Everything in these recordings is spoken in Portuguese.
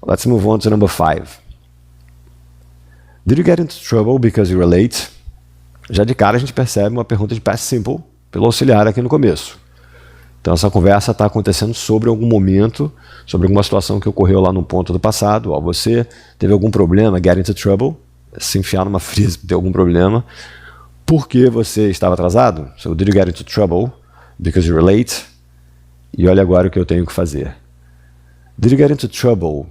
Let's move on to number 5. Did you get into trouble because you were late? Já de cara a gente percebe uma pergunta de past simple pelo auxiliar aqui no começo. Então essa conversa está acontecendo sobre algum momento, sobre alguma situação que ocorreu lá no ponto do passado. Ó, você teve algum problema, get into trouble, se enfiar numa frise, ter algum problema. Por que você estava atrasado? So, did you get into trouble because you were late? E olha agora o que eu tenho que fazer. Did you get into trouble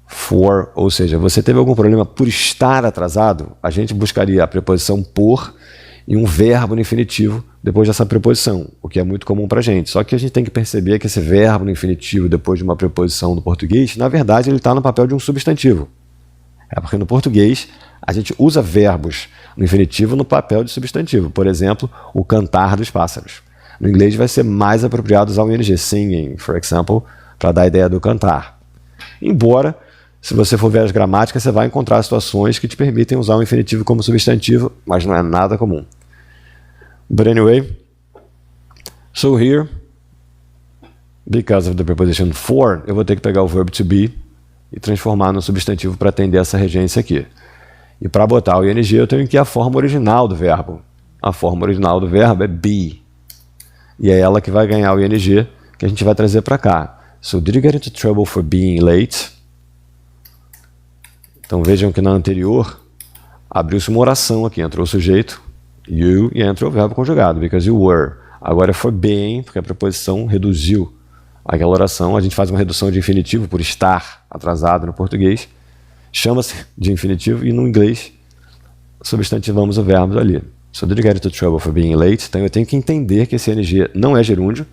for, ou seja, você teve algum problema por estar atrasado? A gente buscaria a preposição por e um verbo no infinitivo depois dessa preposição, o que é muito comum para a gente. Só que a gente tem que perceber que esse verbo no infinitivo depois de uma preposição do português, na verdade ele está no papel de um substantivo. É porque no português a gente usa verbos no infinitivo no papel de substantivo. Por exemplo, o cantar dos pássaros. No inglês vai ser mais apropriado usar o ing, singing, for example, para dar a ideia do cantar. Embora, se você for ver as gramáticas, você vai encontrar situações que te permitem usar o infinitivo como substantivo, mas não é nada comum. But anyway, so here, because of the preposition for, eu vou ter que pegar o verbo to be e transformar no substantivo para atender essa regência aqui. E para botar o ing, eu tenho que ir à forma original do verbo. A forma original do verbo é be. E é ela que vai ganhar o ing que a gente vai trazer para cá. So, did you get into trouble for being late? Então vejam que na anterior abriu-se uma oração aqui, entrou o sujeito, you, e entrou o verbo conjugado, because you were. Agora é for being, porque a preposição reduziu aquela oração. A gente faz uma redução de infinitivo por estar atrasado no português, chama-se de infinitivo, e no inglês substantivamos o verbo ali. So did you get into trouble for being late? Então eu tenho que entender que esse ing não é gerúndio,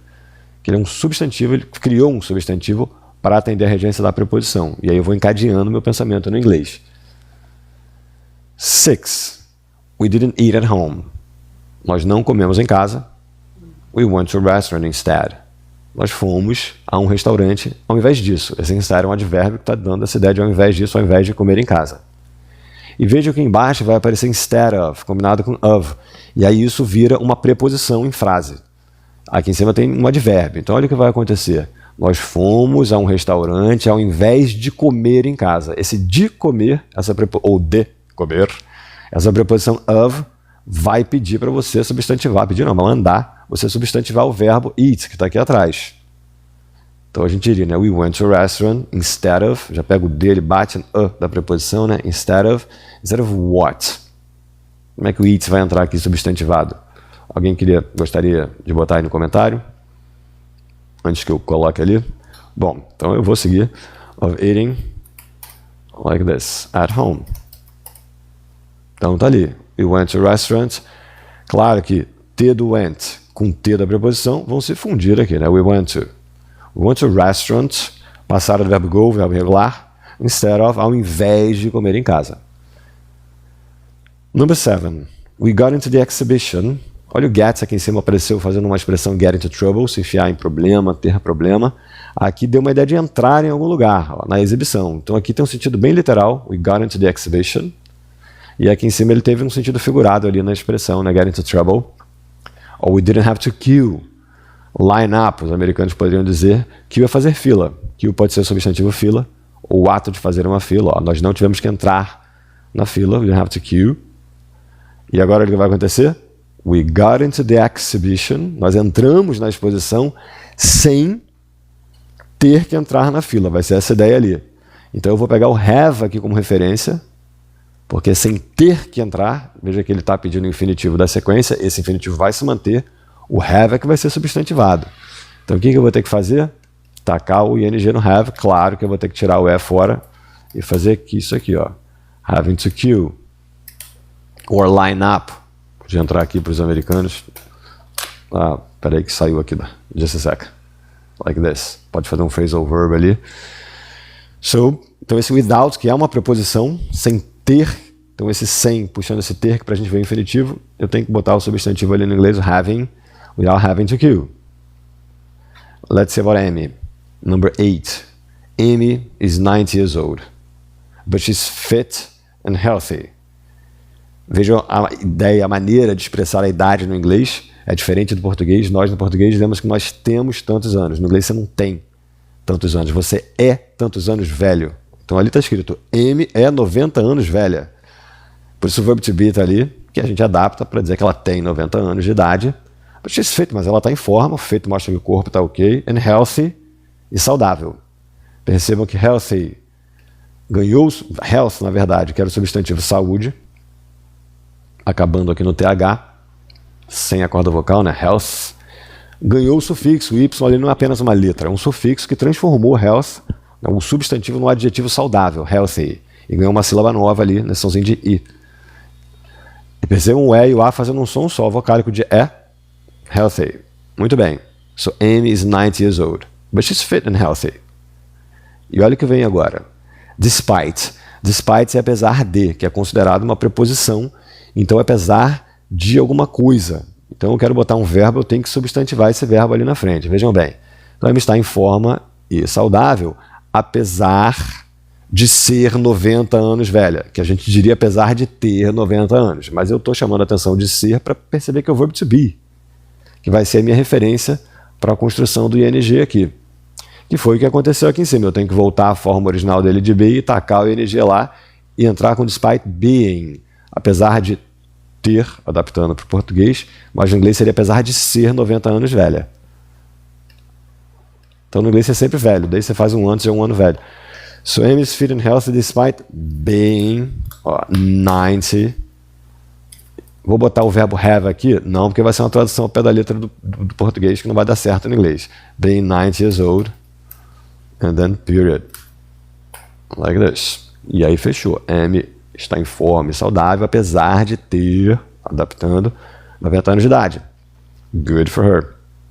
que ele é um substantivo, ele criou um substantivo para atender a regência da preposição. E aí eu vou encadeando meu pensamento no inglês. 6. We didn't eat at home. Nós não comemos em casa. We went to a restaurant instead. Nós fomos a um restaurante ao invés disso. Esse instead é um advérbio que está dando essa ideia de ao invés disso, ao invés de comer em casa. E veja que embaixo vai aparecer instead of, combinado com of. E aí isso vira uma preposição em frase. Aqui em cima tem um advérbio. Então olha o que vai acontecer. Nós fomos a um restaurante ao invés de comer em casa. Esse de comer, ou de comer, essa preposição of vai pedir para você substantivar, pedir não, mandar você substantivar o verbo eat, que está aqui atrás. Então a gente diria, né? We went to a restaurant instead of, já pega o dele, bate no da preposição, né? Instead of what? Como é que o eat vai entrar aqui substantivado? Alguém gostaria de botar aí no comentário? Antes que eu coloque ali. Bom, então eu vou seguir. Of eating like this, at home. Então tá ali. We went to a restaurant. Claro que T do went com T da preposição vão se fundir aqui, né? We went to a restaurant, passado do verbo go, verbo regular, instead of, ao invés de comer em casa. Number 7. We got into the exhibition. Olha o get aqui em cima, apareceu fazendo uma expressão get into trouble, se enfiar em problema, ter problema. Aqui deu uma ideia de entrar em algum lugar, ó, na exibição. Então aqui tem um sentido bem literal, we got into the exhibition. E aqui em cima ele teve um sentido figurado ali na expressão, né, get into trouble. Or we didn't have to queue. Line up, os americanos poderiam dizer, queue é fazer fila. Queue pode ser o substantivo fila, ou o ato de fazer uma fila. Ó, nós não tivemos que entrar na fila, we didn't have to queue. E agora o que vai acontecer? We got into the exhibition. Nós entramos na exposição sem ter que entrar na fila. Vai ser essa ideia ali. Então eu vou pegar o have aqui como referência, porque sem ter que entrar, veja que ele está pedindo o infinitivo da sequência, esse infinitivo vai se manter, o have é que vai ser substantivado. Então o que eu vou ter que fazer? Tacar o ing no have, claro que eu vou ter que tirar o e fora e fazer isso aqui, ó. Having to queue. Or line up. Podia entrar aqui para os americanos. Ah, peraí que saiu aqui. Just a sec. Like this. Pode fazer um phrasal verb ali. So, então esse without, que é uma preposição, sem ter. Então esse sem, puxando esse ter, que para a gente ver o infinitivo, eu tenho que botar o substantivo ali no inglês, having, without having to queue. Let's see about Amy. Number 8. Amy is 90 years old, but she's fit and healthy. Vejam a ideia, a maneira de expressar a idade no inglês é diferente do português. Nós, no português, dizemos que nós temos tantos anos. No inglês, você não tem tantos anos. Você é tantos anos velho. Então ali está escrito M é 90 anos velha. Por isso o verbo to be está ali, que a gente adapta para dizer que ela tem 90 anos de idade. But she's fit, mas ela está em forma, o fit mostra que o corpo está ok, and healthy, e saudável. Percebam que healthy ganhou, health na verdade, que era o substantivo saúde, acabando aqui no TH, sem a corda vocal, né, health, ganhou o sufixo, o Y ali não é apenas uma letra, é um sufixo que transformou health, um substantivo, no adjetivo saudável, healthy, e ganhou uma sílaba nova ali, nesse somzinho de I. E percebam o E e o A fazendo um som só, vocálico de E, healthy. Muito bem. So Amy is 90 years old, but she's fit and healthy. E olha o que vem agora. Despite. Despite é apesar de, que é considerado uma preposição, então é apesar de alguma coisa. Então eu quero botar um verbo, eu tenho que substantivar esse verbo ali na frente. Vejam bem. Então Amy está em forma e saudável, apesar de ser 90 anos velha, que a gente diria apesar de ter 90 anos. Mas eu estou chamando a atenção de ser para perceber que é o verbo to be, que vai ser a minha referência para a construção do ing aqui. Que foi o que aconteceu aqui em cima. Eu tenho que voltar à forma original dele de be e tacar o ing lá e entrar com despite being, apesar de ter, adaptando para o português, mas no inglês seria apesar de ser 90 anos velha. Então no inglês é sempre velho, daí você faz um antes e um ano velho. So Amy is fit and healthy despite being 90. Vou botar o verbo have aqui? Não, porque vai ser uma tradução ao pé da letra do português que não vai dar certo no inglês. Being 90 years old. And then period. Like this. E aí fechou. Amy está em forma e saudável, apesar de ter, adaptando, 90 anos de idade. Good for her.